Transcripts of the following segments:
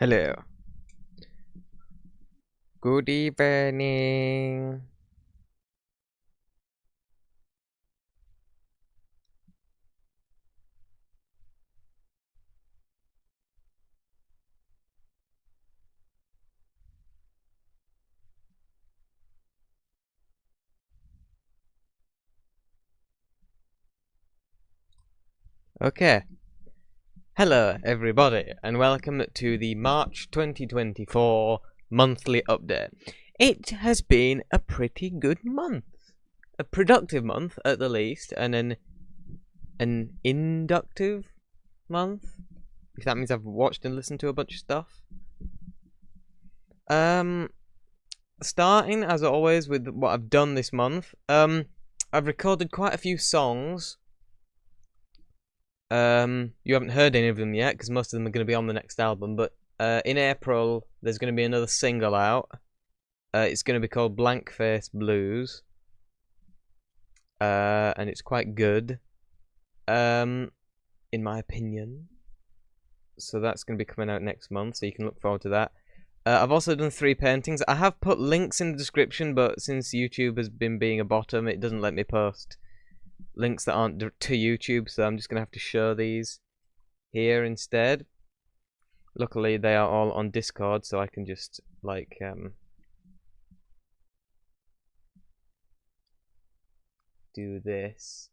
Hello. Good evening. Okay. Hello, everybody, and welcome to the March 2024 monthly update. It has been a pretty good month. A productive month, at the least, and an inductive month. If that means I've watched and listened to a bunch of stuff. Starting, as always, with what I've done this month. I've recorded quite a few songs. You haven't heard any of them yet, because most of them are going to be on the next album, but in April, there's going to be another single out. It's going to be called Blank Face Blues. And it's quite good, in my opinion. So that's going to be coming out next month, so you can look forward to that. I've also done 3 paintings. I have put links in the description, but since YouTube has been being a bottom, it doesn't let me post links that aren't to YouTube, so I'm just going to have to show these here instead. Luckily, they are all on Discord, so I can just, like, do this.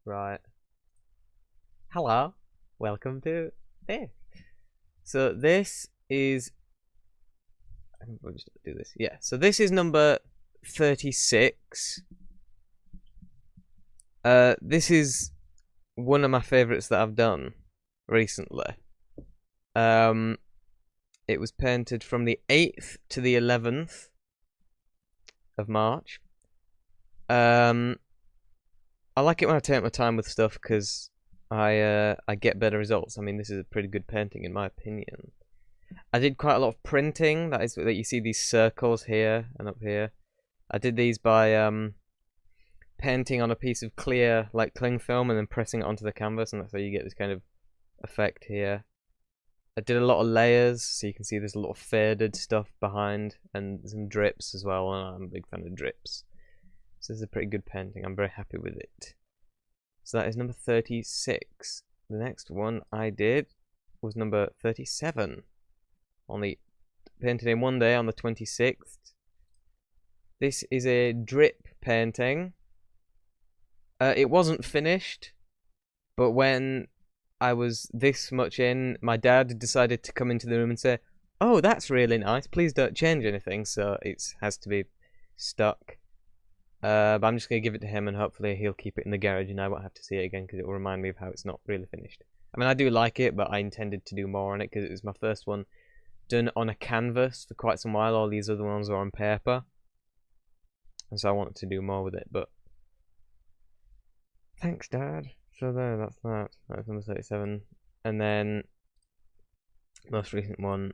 Right. Hello. Welcome to this. So this is... I'll just do this. Yeah, so this is number 36. This is one of my favourites that I've done recently. It was painted from the 8th to the 11th of March. I like it when I take my time with stuff because I get better results. I mean, this is a pretty good painting in my opinion. I did quite a lot of printing. That is that you see these circles here and up here. I did these by painting on a piece of clear, like, cling film and then pressing it onto the canvas, and that's how you get this kind of effect here. I did a lot of layers, so you can see there's a lot of faded stuff behind and some drips as well. And I'm a big fan of drips. So this is a pretty good painting. I'm very happy with it. So that is number 36. The next one I did was number 37. Only painted in one day on the 26th. This is a drip painting. It wasn't finished, but when I was this much in, my dad decided to come into the room and say, "Oh, that's really nice. Please don't change anything." So it has to be stuck. But I'm just going to give it to him, and hopefully he'll keep it in the garage and I won't have to see it again, because it will remind me of how it's not really finished. I mean, I do like it, but I intended to do more on it because it was my first one done on a canvas for quite some while. All these other ones are on paper, and so I wanted to do more with it. But thanks, Dad. So there, that's that. That's number 37. And then most recent one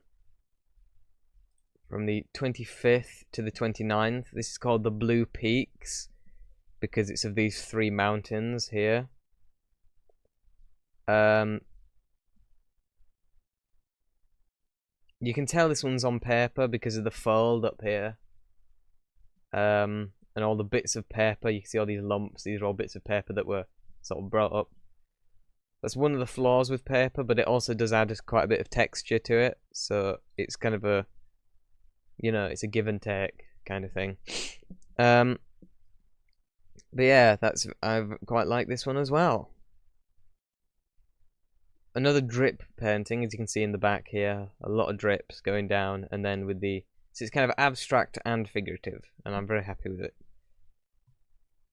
from the 25th to the 29th. This is called the Blue Peaks because it's of these 3 mountains here. You can tell this one's on paper because of the fold up here. And all the bits of paper, you can see all these lumps. These are all bits of paper that were sort of brought up. That's one of the flaws with paper, but it also does add quite a bit of texture to it. So it's kind of a, you know, it's a give and take kind of thing. But yeah, I've quite liked this one as well. Another drip painting, as you can see in the back here, a lot of drips going down, and then with the, so it's kind of abstract and figurative, and I'm very happy with it.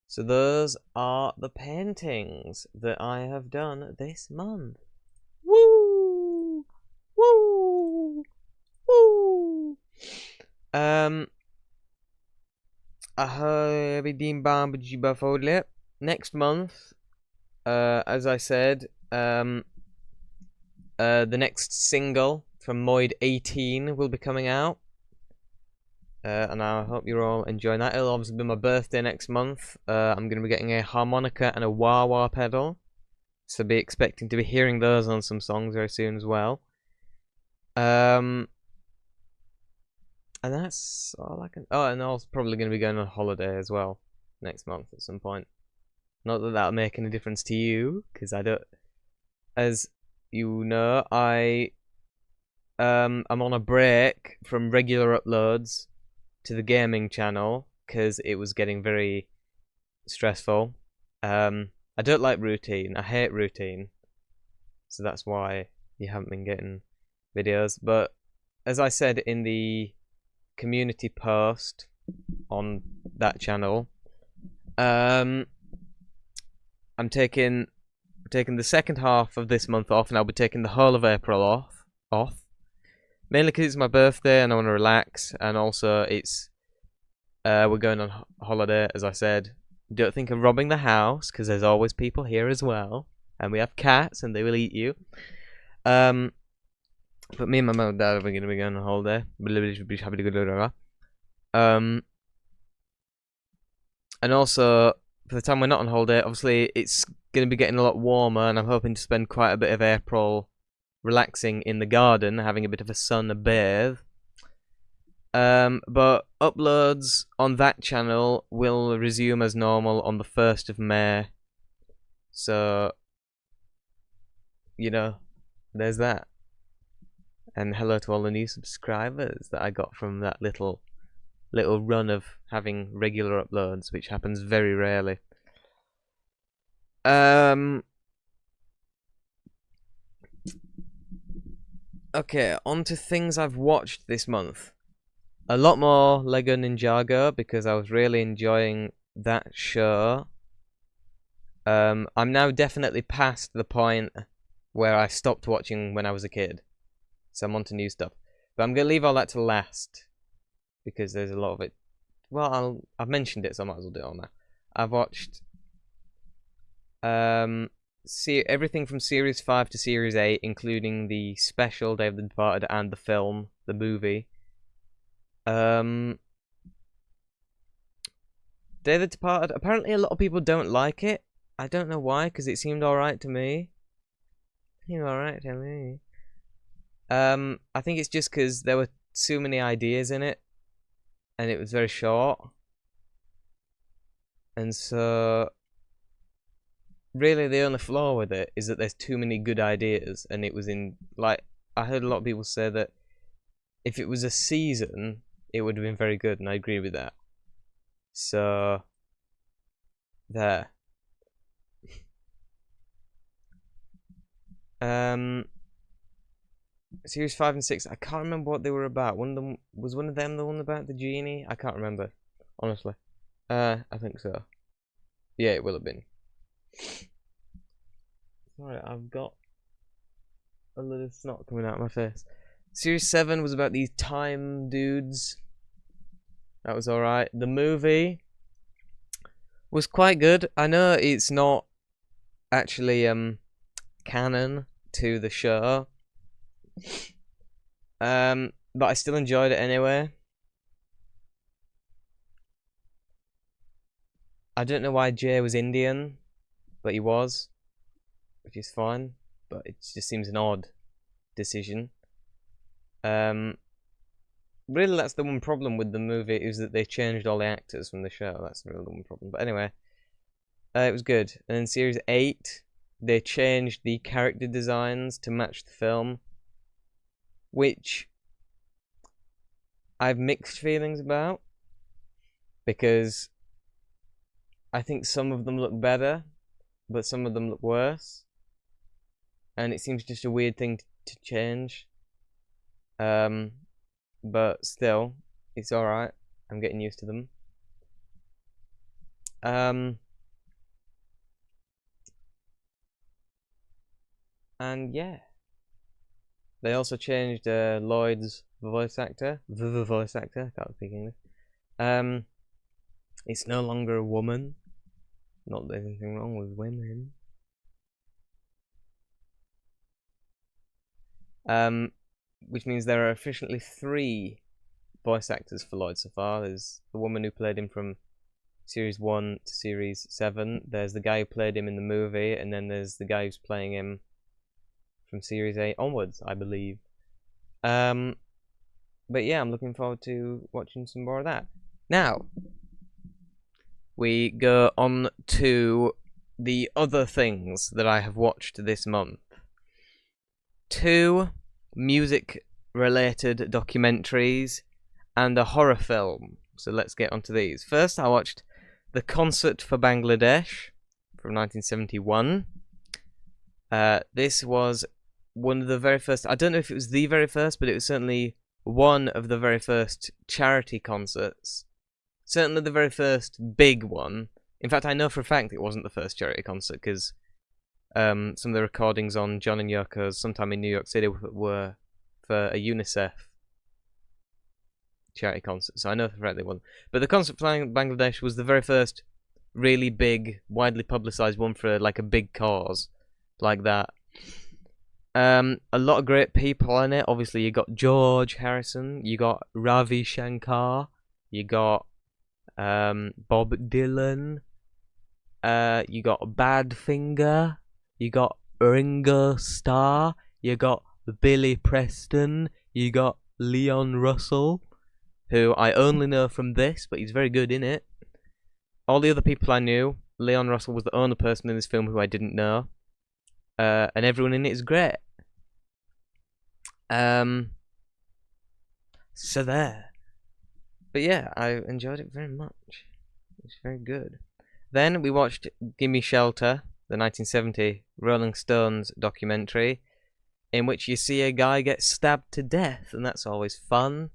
So those are the paintings that I have done this month. Woo! Woo! Woo! Next month, as I said, the next single from Moid 18 will be coming out. And I hope you're all enjoying that. It'll obviously be my birthday next month. I'm going to be getting a harmonica and a wah-wah pedal. So be expecting to be hearing those on some songs very soon as well. And that's all I can. Oh, and I was probably going to be going on holiday as well next month at some point. Not that that'll make any difference to you, because I don't. As you know, I'm on a break from regular uploads to the gaming channel because it was getting very stressful. I don't like routine. I hate routine, so that's why you haven't been getting videos. But as I said in the community post on that channel, I'm taking the second half of this month off, and I'll be taking the whole of April off. Mainly because it's my birthday and I want to relax, and also it's we're going on holiday, as I said. Don't think of robbing the house, because there's always people here as well, and we have cats and they will eat you. But me and my mum and dad are going to be going on holiday. And also, for the time we're not on holiday, obviously it's going to be getting a lot warmer, and I'm hoping to spend quite a bit of April relaxing in the garden, having a bit of a sun, a bathe. But uploads on that channel will resume as normal on the 1st of May. So, you know, there's that. And hello to all the new subscribers that I got from that little run of having regular uploads, which happens very rarely. Okay, on to things I've watched this month. A lot more Lego Ninjago, because I was really enjoying that show. I'm now definitely past the point where I stopped watching when I was a kid. So I'm on to new stuff. But I'm going to leave all that to last, because there's a lot of it. Well, I've mentioned it, so I might as well do it on now. I've watched everything from Series 5 to Series 8, including the special Day of the Departed and the film, the movie. Day of the Departed, apparently a lot of people don't like it. I don't know why, because it seemed alright to me. I think it's just because there were too many ideas in it, and it was very short. And so, really the only flaw with it is that there's too many good ideas, and it was in, like, I heard a lot of people say that if it was a season, it would have been very good, and I agree with that. So, there. Series 5 and 6, I can't remember what they were about. Was one of them the one about the genie? I can't remember, honestly. I think so. Yeah, it will have been. Sorry, I've got a little snot coming out of my face. Series 7 was about these time dudes. That was alright. The movie was quite good. I know it's not actually canon to the show. But I still enjoyed it anyway. I don't know why Jay was Indian, but he was, which is fine. But it just seems an odd decision. Really, that's the one problem with the movie, is that they changed all the actors from the show. That's really the one problem. But anyway, it was good. And in Series 8, they changed the character designs to match the film, which I have mixed feelings about, because I think some of them look better, but some of them look worse, and it seems just a weird thing to change. But still, it's alright. I'm getting used to them. And yeah, they also changed Lloyd's voice actor. The voice actor. Can't speak English. It's no longer a woman. Not that there's anything wrong with women. Which means there are officially 3 voice actors for Lloyd so far. There's the woman who played him from Series 1 to Series 7. There's the guy who played him in the movie, and then there's the guy who's playing him from Series 8 onwards, I believe. But yeah, I'm looking forward to watching some more of that. Now, we go on to the other things that I have watched this month. 2 music-related documentaries and a horror film. So let's get onto these. First, I watched The Concert for Bangladesh from 1971. This was one of the very first, I don't know if it was the very first, but it was certainly one of the very first charity concerts. Certainly the very first big one. In fact, I know for a fact it wasn't the first charity concert, because some of the recordings on John and Yoko's Sometime in New York City were for a UNICEF charity concert, so I know for a fact it wasn't. But the Concert for Bangladesh was the very first really big, widely publicised one for like a big cause like that. A lot of great people in it. Obviously, you got George Harrison, you got Ravi Shankar, you got Bob Dylan, you got Badfinger, you got Ringo Starr, you got Billy Preston, you got Leon Russell, who I only know from this, but he's very good in it. All the other people I knew, Leon Russell was the only person in this film who I didn't know. And everyone in it is great. So there. But yeah, I enjoyed it very much. It's very good. Then we watched Gimme Shelter, the 1970 Rolling Stones documentary, in which you see a guy get stabbed to death, and that's always fun.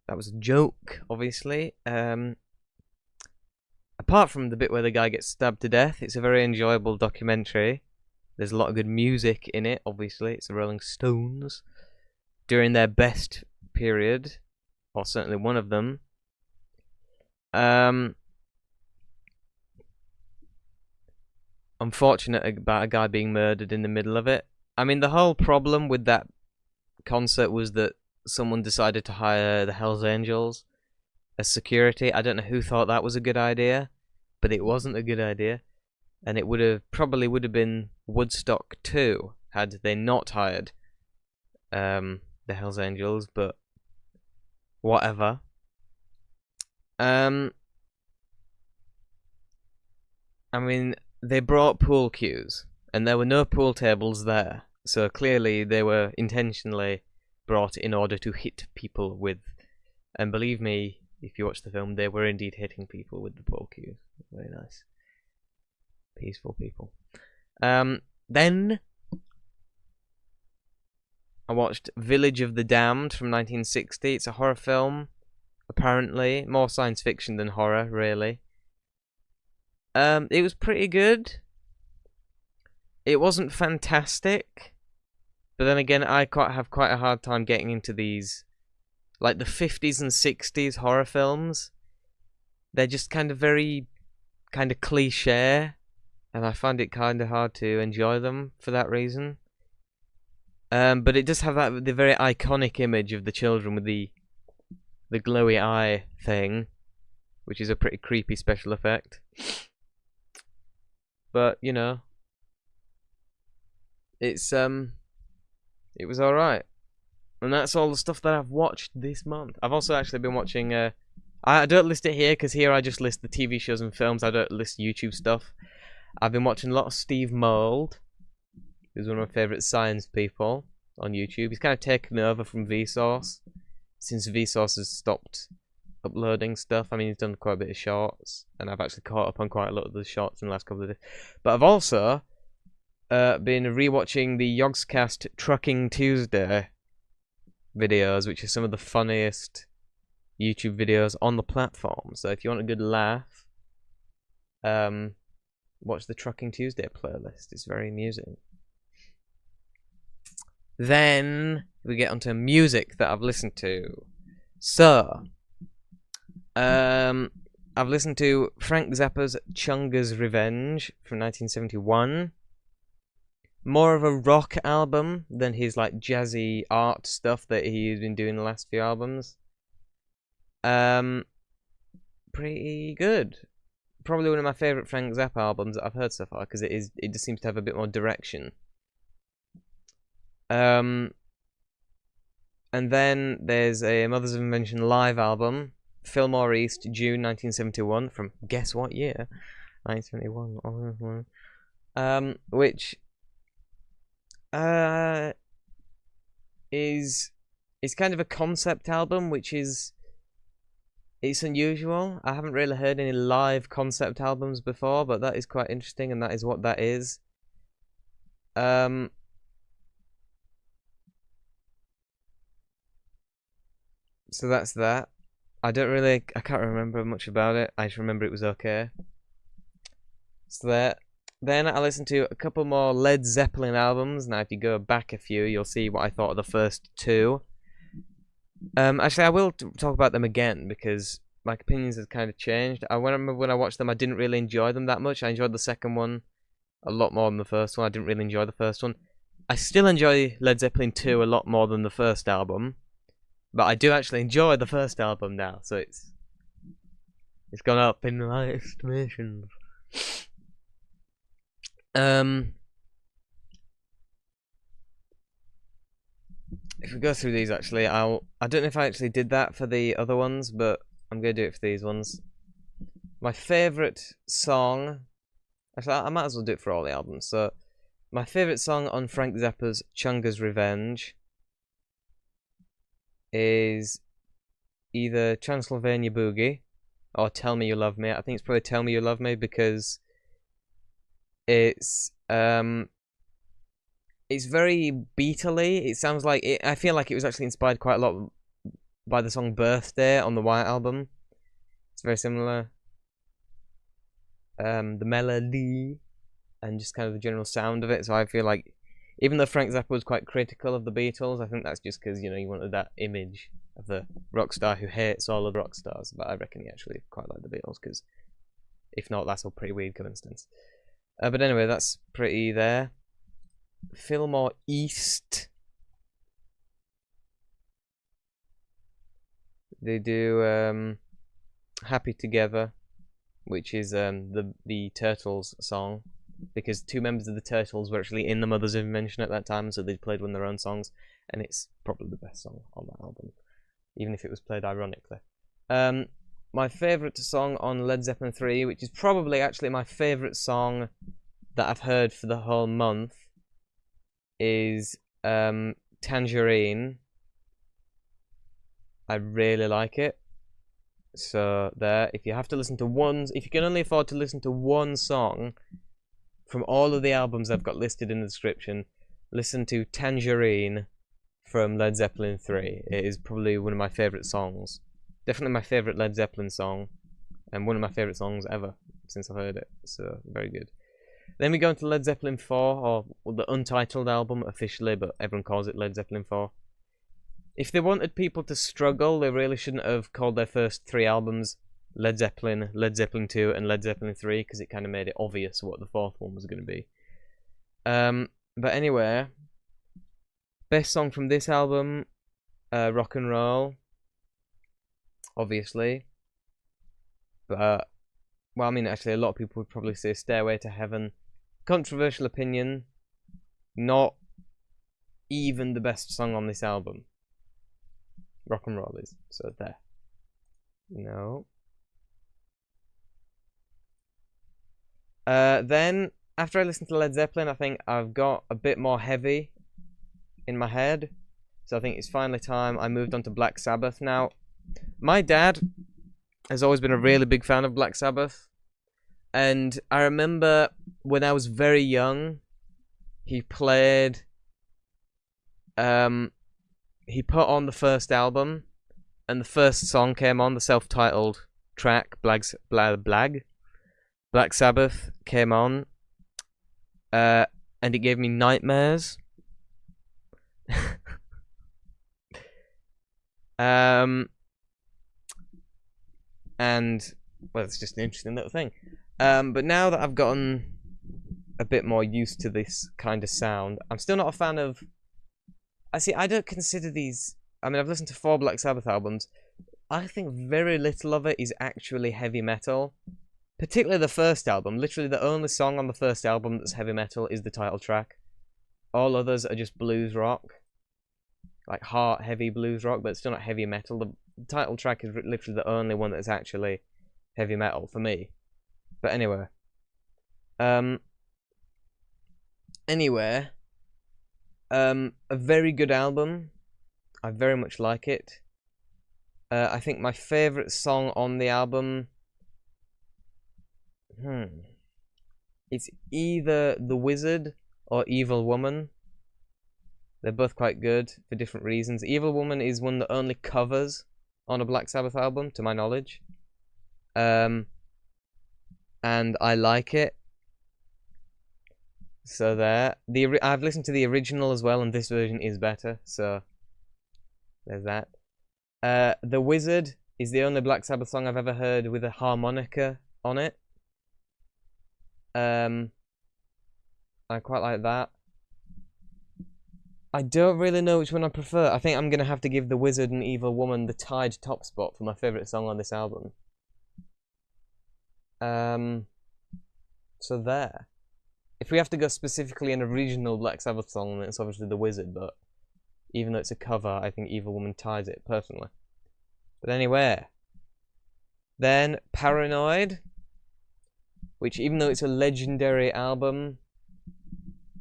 That was a joke, obviously. Apart from the bit where the guy gets stabbed to death, it's a very enjoyable documentary. There's a lot of good music in it, obviously. It's the Rolling Stones during their best period, or certainly one of them. Unfortunate about a guy being murdered in the middle of it. I mean, the whole problem with that concert was that someone decided to hire the Hells Angels as security. I don't know who thought that was a good idea, but it wasn't a good idea. And it probably would have been Woodstock 2 had they not hired the Hells Angels, but whatever. I mean, they brought pool cues, and there were no pool tables there, so clearly they were intentionally brought in order to hit people with, and believe me, if you watch the film, they were indeed hitting people with the pool cues. Very nice. Peaceful people. Then I watched Village of the Damned from 1960. It's a horror film, apparently. More science fiction than horror, really. It was pretty good. It wasn't fantastic, but then again, I have quite a hard time getting into these, like the 50s and 60s horror films. They're just kind of very, kind of cliche, and I find it kind of hard to enjoy them for that reason. But it does have the very iconic image of the children with the glowy eye thing, which is a pretty creepy special effect. But you know, it was all right, and that's all the stuff that I've watched this month. I've also actually been watching. I don't list it here because here I just list the TV shows and films. I don't list YouTube stuff. I've been watching a lot of Steve Mould, who's one of my favourite science people on YouTube. He's kind of taken over from Vsauce since Vsauce has stopped uploading stuff. I mean, he's done quite a bit of shorts, and I've actually caught up on quite a lot of the shorts in the last couple of days. But I've also been rewatching the Yogscast Trucking Tuesday videos, which are some of the funniest YouTube videos on the platform. So if you want a good laugh, watch the Trucking Tuesday playlist. It's very amusing. Then we get onto music that I've listened to. So, I've listened to Frank Zappa's Chunga's Revenge from 1971. More of a rock album than his like jazzy art stuff that he's been doing the last few albums. Pretty good. probably one of my favourite Frank Zappa albums that I've heard so far, because it just seems to have a bit more direction. And then there's a Mothers of Invention live album, Fillmore East, June 1971, from guess what year? 1971. Which is kind of a concept album, which is it's unusual. I haven't really heard any live concept albums before, but that is quite interesting, and that is what that is. So that's that. I can't remember much about it. I just remember it was okay. So that. Then I listened to a couple more Led Zeppelin albums. Now, if you go back a few, you'll see what I thought of the first two. Actually, I will talk about them again because my opinions have kind of changed. I remember when I watched them, I didn't really enjoy them that much. I enjoyed the second one a lot more than the first one. I didn't really enjoy the first one. I still enjoy Led Zeppelin 2 a lot more than the first album. But I do actually enjoy the first album now, so it's gone up in my estimation. If we go through these, actually, I don't know if I actually did that for the other ones, but I'm gonna do it for these ones. My favourite song, actually, I might as well do it for all the albums. So, my favourite song on Frank Zappa's Chunga's Revenge is either Transylvania Boogie or Tell Me You Love Me. I think it's probably Tell Me You Love Me because it's very Beatle-y. It sounds like it. I feel like it was actually inspired quite a lot by the song Birthday on the White Album. It's very similar. The melody and just kind of the general sound of it. So I feel like, even though Frank Zappa was quite critical of the Beatles, I think that's just because, you know, he wanted that image of the rock star who hates all of the rock stars. But I reckon he actually quite liked the Beatles, because if not, that's a pretty weird coincidence. But anyway, that's pretty there. Fillmore East. They do Happy Together, which is the Turtles song, because two members of the Turtles were actually in the Mothers of Invention at that time, so they played one of their own songs, and it's probably the best song on that album, even if it was played ironically. My favourite song on Led Zeppelin 3, which is probably actually my favourite song that I've heard for the whole month, is Tangerine. I really like it. So there, if you have to listen to if you can only afford to listen to one song from all of the albums I've got listed in the description, listen to Tangerine from Led Zeppelin 3. It is probably one of my favourite songs. Definitely my favourite Led Zeppelin song, and one of my favourite songs ever since I've heard it. So, very good. Then we go into Led Zeppelin 4, or the untitled album officially, but everyone calls it Led Zeppelin 4. If they wanted people to struggle, they really shouldn't have called their first three albums Led Zeppelin, Led Zeppelin 2, and Led Zeppelin 3, because it kind of made it obvious what the fourth one was going to be. But anyway, best song from this album, Rock and Roll, obviously. But, well, I mean, actually, a lot of people would probably say Stairway to Heaven. Controversial opinion, not even the best song on this album. Rock and Roll is, so there. No. Then, after I listened to Led Zeppelin, I think I've got a bit more heavy in my head. So I think it's finally time I moved on to Black Sabbath. Now, my dad has always been a really big fan of Black Sabbath. And I remember when I was very young, he played... he put on the first album, and the first song came on, the self-titled track, Black Sabbath, came on, and it gave me nightmares. And, well, it's just an interesting little thing. But now that I've gotten a bit more used to this kind of sound, I'm still not a fan of... I don't consider these... I mean, I've listened to 4 Black Sabbath albums. I think very little of it is actually heavy metal. particularly the first album. Literally, the only song on the first album that's heavy metal is the title track. All others are just blues rock, like heart heavy blues rock, but it's still not heavy metal. The title track is literally the only one that's actually heavy metal for me. But anyway, a very good album. I very much like it. I think my favorite song on the album, it's either The Wizard or Evil Woman. They're both quite good for different reasons. Evil Woman is one that only covers on a Black Sabbath album, to my knowledge. And I like it. So there. I've listened to the original as well, and this version is better. So there's that. The Wizard is the only Black Sabbath song I've ever heard with a harmonica on it. I quite like that. I don't really know which one I prefer. I think I'm going to have to give The Wizard and Evil Woman the tied top spot for my favourite song on this album. So there. If we have to go specifically an original Black Sabbath song, then it's obviously The Wizard, but even though it's a cover, I think Evil Woman ties it, personally. But anyway. Then, Paranoid, which even though it's a legendary album,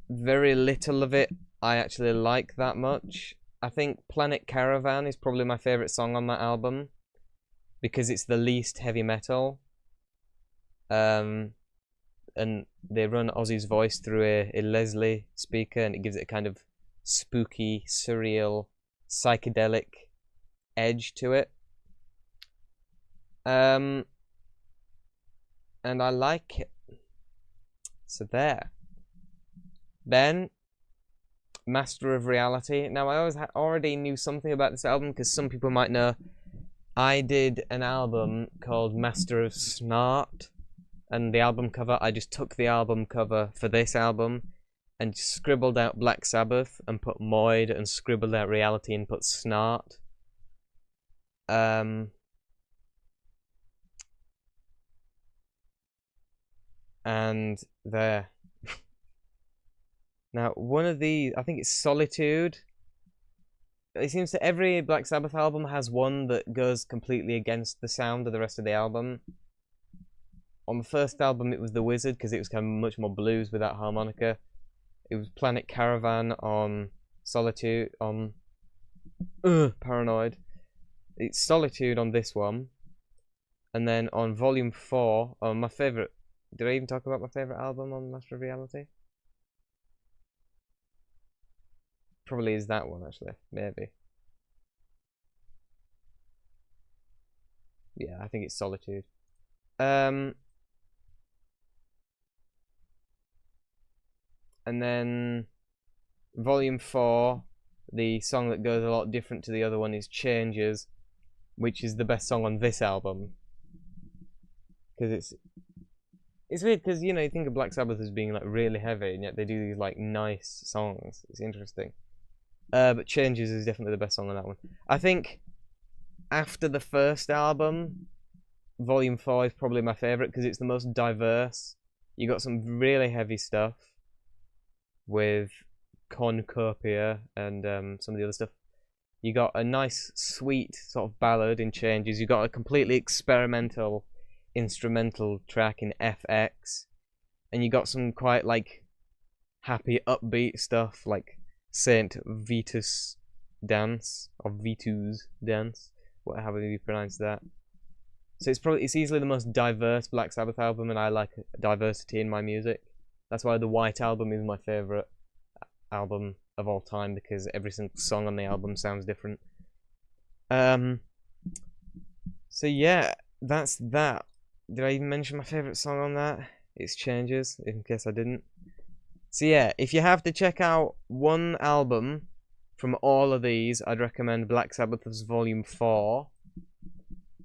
very little of it I actually like that much. I think Planet Caravan is probably my favourite song on that album, because it's the least heavy metal. And they run Ozzy's voice through a Leslie speaker, and it gives it a kind of spooky, surreal, psychedelic edge to it. And I like it. So there. Then, Master of Reality. Now, I already knew something about this album, because some people might know I did an album called Master of Snart, and the album cover, I just took the album cover for this album and scribbled out Black Sabbath and put Moid, and scribbled out Reality and put Snart. And there. Now, one of these, I think it's Solitude. It seems that every Black Sabbath album has one that goes completely against the sound of the rest of the album. On the first album, it was The Wizard, because it was kind of much more blues without harmonica. It was Planet Caravan on Solitude, on Paranoid. It's Solitude on this one. And then on Volume 4, on my favourite... Did I even talk about my favourite album on Master of Reality? Probably is that one, actually. Maybe. Yeah, I think it's Solitude. And then Volume 4, the song that goes a lot different to the other one is Changes, which is the best song on this album. Because it's weird, because, you know, you think of Black Sabbath as being, like, really heavy, and yet they do these, like, nice songs. It's interesting. But Changes is definitely the best song on that one. I think after the first album, Volume 4 is probably my favourite, because it's the most diverse. You got some really heavy stuff with Cornucopia and some of the other stuff. You got a nice, sweet sort of ballad in Changes. You got a completely experimental instrumental track in FX, and you got some quite like happy, upbeat stuff like Saint Vitus Dance or Vitus Dance, however you pronounce that. So it's easily the most diverse Black Sabbath album, and I like diversity in my music. That's why the White Album is my favourite album of all time, because every single song on the album sounds different. So yeah, that's that. Did I even mention my favourite song on that? It's Changes, in case I didn't. So yeah, if you have to check out one album from all of these, I'd recommend Black Sabbath's Volume 4.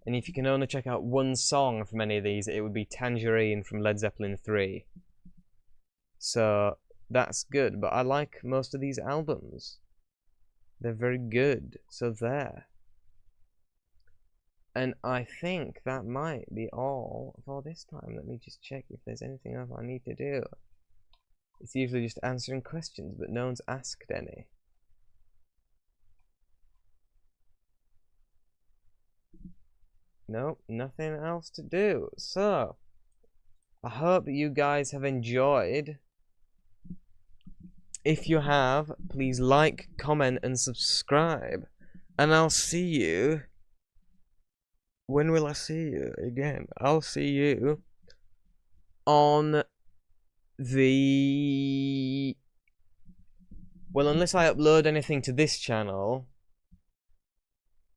And if you can only check out one song from any of these, it would be Tangerine from Led Zeppelin 3. So that's good, but I like most of these albums. They're very good, so there. And I think that might be all for this time. Let me just check if there's anything else I need to do. It's usually just answering questions, but no one's asked any. Nope, nothing else to do. So, I hope you guys have enjoyed. If you have, please like, comment, and subscribe. And I'll see you. When will I see you again? I'll see you on the... Well, unless I upload anything to this channel,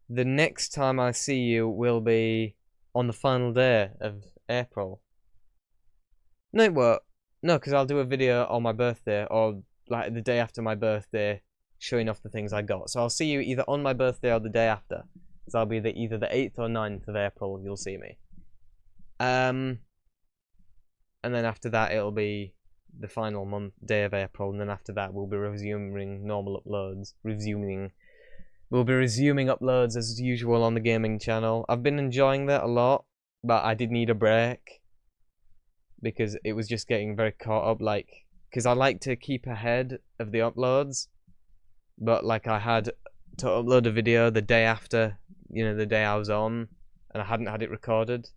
the next time I see you will be on the final day of April. No, it won't. No, because I'll do a video on my birthday, or like the day after my birthday, showing off the things I got. So I'll see you either on my birthday or the day after. So I'll be either the 8th or 9th of April, you'll see me. And then after that, it'll be the final day of April, and then after that, we'll be resuming normal uploads. We'll be resuming uploads as usual on the gaming channel. I've been enjoying that a lot, but I did need a break because it was just getting very caught up, like, because I like to keep ahead of the uploads, but like I had to upload a video the day after, the day I was on, and I hadn't had it recorded,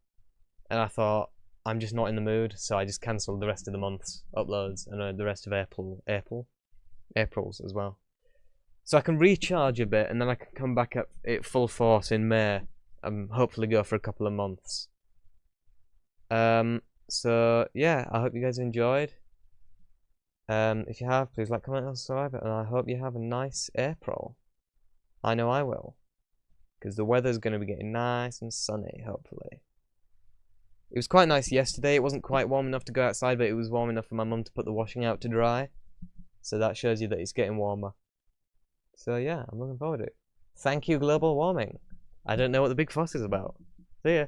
and I thought, I'm just not in the mood, so I just cancelled the rest of the month's uploads, and the rest of April's as well. So I can recharge a bit, and then I can come back at it full force in May, and hopefully go for a couple of months. So yeah, I hope you guys enjoyed. If you have, please like, comment, and subscribe, and I hope you have a nice April. I know I will, because the weather's going to be getting nice and sunny, hopefully. It was quite nice yesterday. It wasn't quite warm enough to go outside, but it was warm enough for my mum to put the washing out to dry. So that shows you that it's getting warmer. So yeah, I'm looking forward to it. Thank you, global warming. I don't know what the big fuss is about. See ya.